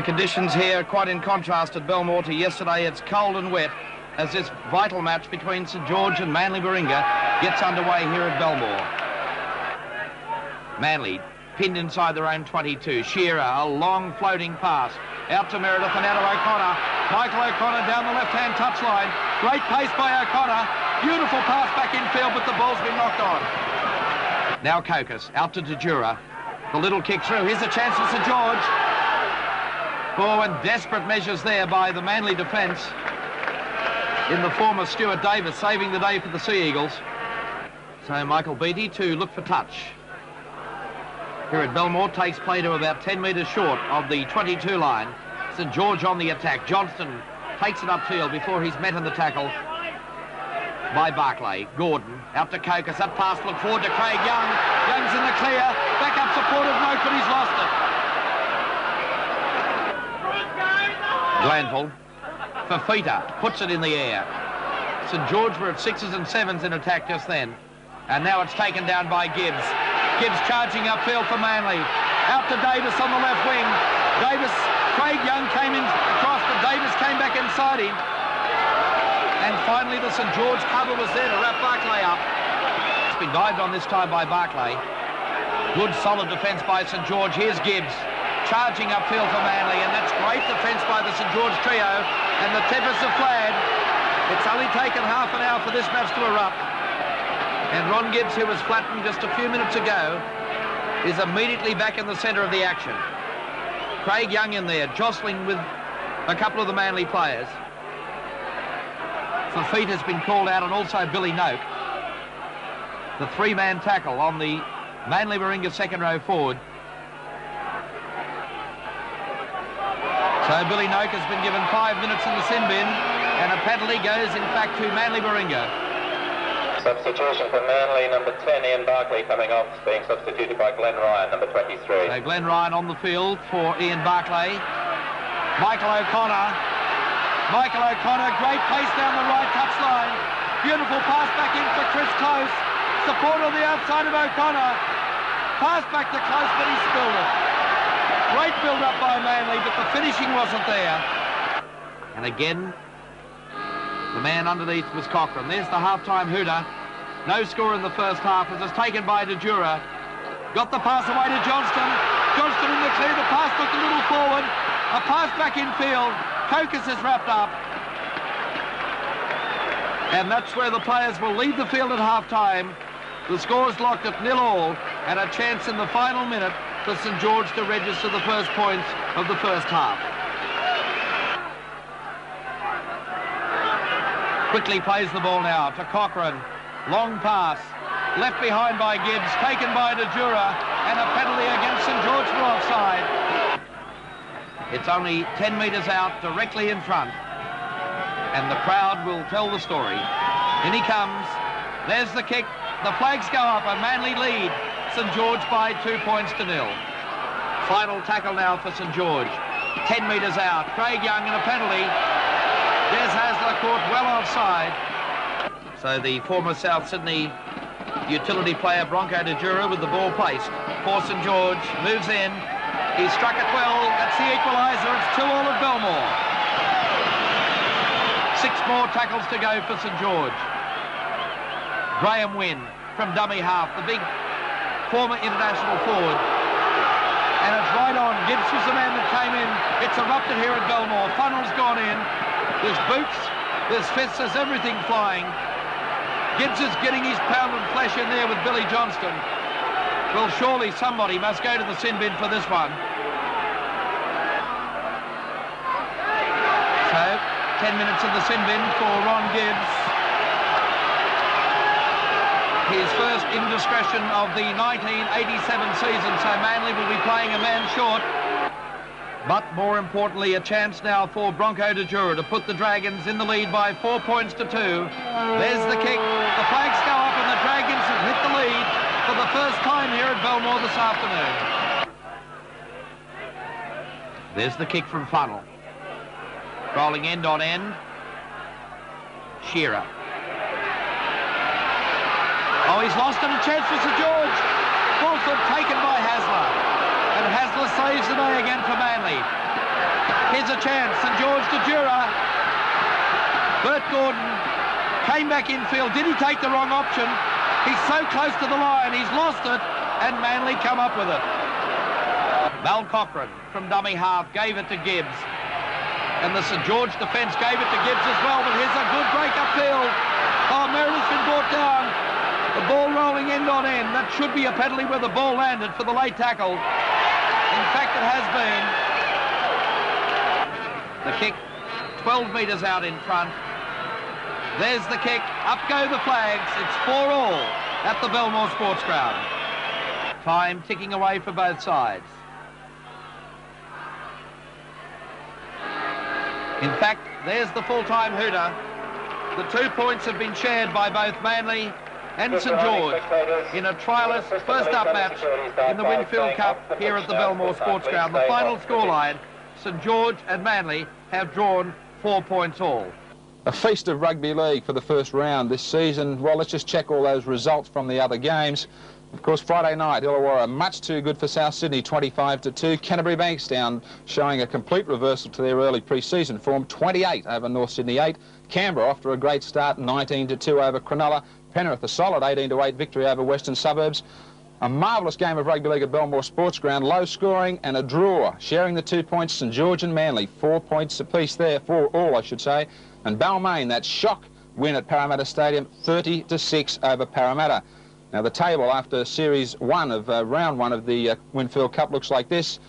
The conditions here quite in contrast at Belmore to yesterday. It's cold and wet as this vital match between St George and Manly Warringah gets underway here at Belmore. Manly pinned inside their own 22. Shearer, a long floating pass out to Meredith and out to O'Connor. Michael O'Connor down the left-hand touchline. Great pace by O'Connor. Beautiful pass back infield, but the ball's been knocked on. Now Kokis out to Dejura. The little kick through. Here's a chance for St George. Forward, desperate measures there by the Manly defence in the form of Stuart Davis, saving the day for the Sea Eagles. So Michael Beattie to look for touch. Here at Belmore, takes play to about 10 metres short of the 22 line. St George on the attack. Johnston takes it upfield before he's met in the tackle by Barclay. Gordon out to Kokis. That pass look forward to Craig Young. Young's in the clear. Back up supportive note, but he's lost it. Glanville. Fafita puts it in the air. St George were at 6s and 7s in attack just then. And now it's taken down by Gibbs. Gibbs charging upfield for Manly. Out to Davis on the left wing. Davis, Craig Young came in across, but Davis came back inside him. And finally the St George cover was there to wrap Barclay up. It's been dived on this time by Barclay. Good solid defence by St George. Here's Gibbs charging upfield for Manly, and that's great defence by the St George trio. And the tip is the flag. It's only taken half an hour for this match to erupt. And Ron Gibbs, who was flattened just a few minutes ago, is immediately back in the centre of the action. Craig Young in there, jostling with a couple of the Manly players. Fafita has been called out, and also Billy Noak. The three-man tackle on the Manly Warringah second row forward. So Billy Noak has been given 5 minutes in the sin bin, and a penalty goes, in fact, to Manly Warringah. Substitution for Manly, number 10, Ian Barclay, coming off, being substituted by Glenn Ryan, number 23. So Glenn Ryan on the field for Ian Barclay. Michael O'Connor. Michael O'Connor, great pace down the right touchline. Beautiful pass back in for Chris Close. Support on the outside of O'Connor. Pass back to Close, but he spilled it. Great build-up by Manly, but the finishing wasn't there. And again, the man underneath was Cochrane. There's the half-time hooter. No score in the first half as it's taken by Dejura. Got the pass away to Johnston. Johnston in the clear. The pass looked a little forward. A pass back in field. Kokis is wrapped up. And that's where the players will leave the field at half-time. The score's locked at 0-0, and a chance in the final minute for St George to register the first points of the first half. Quickly plays the ball now to Cochrane. Long pass. Left behind by Gibbs. Taken by Dejura. And a penalty against St George for offside. It's only 10 metres out, directly in front. And the crowd will tell the story. In he comes. There's the kick. The flags go up. A Manly lead. St George by 2 points to 0. Final tackle now for St George. 10 metres out. Craig Young and a penalty. Des Hasler caught well offside. So the former South Sydney utility player Bronco Dejura with the ball placed for St George. Moves in. He struck it well. That's the equaliser. It's 2-2 at Belmore. 6 more tackles to go for St George. Graham Wynn from dummy half, the big former international forward. And it's right on. Gibbs was the man that came in. It's erupted here at Belmore. Funnel's gone in. There's boots, there's fists, there's everything flying. Gibbs is getting his pound of flesh in there with Billy Johnston. Well, surely somebody must go to the sin bin for this one. So, 10 minutes in the sin bin for Ron Gibbs. His first indiscretion of the 1987 season, so Manly will be playing a man short. But more importantly, a chance now for Bronco Dejura to put the Dragons in the lead by 4 points to 2. There's the kick. The flags go up and the Dragons have hit the lead for the first time here at Belmore this afternoon. There's the kick from Funnel. Rolling end on end. Shearer. Oh, he's lost it. A chance for St George. Full foot taken by Hasler. And Hasler saves the day again for Manly. Here's a chance. St George to Jura. Bert Gordon came back infield. Did he take the wrong option? He's so close to the line. He's lost it. And Manly come up with it. Val Cochrane from dummy half gave it to Gibbs. And the St George defence gave it to Gibbs as well. But here's a good break upfield. Oh, Meredith's been brought down. The ball rolling end on end. That should be a penalty where the ball landed for the late tackle. In fact, it has been. The kick 12 metres out in front. There's the kick. Up go the flags. It's 4-all at the Belmore Sports Ground. Time ticking away for both sides. In fact, there's the full-time hooter. The 2 points have been shared by both Manly and St George in a trialist first-up match in the Winfield Cup here at the Belmore Sports Ground. The final scoreline, St George and Manly have drawn 4 points all. A feast of rugby league for the first round this season. Well, let's just check all those results from the other games. Of course, Friday night, Illawarra much too good for South Sydney, 25-2. Canterbury Bankstown showing a complete reversal to their early pre-season form, 28 over North Sydney 8. Canberra off to a great start, 19-2 over Cronulla. Penrith a solid 18-8 victory over Western Suburbs. A marvellous game of rugby league at Belmore Sports Ground, low scoring and a draw. Sharing the 2 points, St George and Manly, 4 points apiece there, 4 all I should say. And Balmain, that shock win at Parramatta Stadium, 30-6 over Parramatta. Now the table after Series 1 of Round 1 of the Winfield Cup looks like this.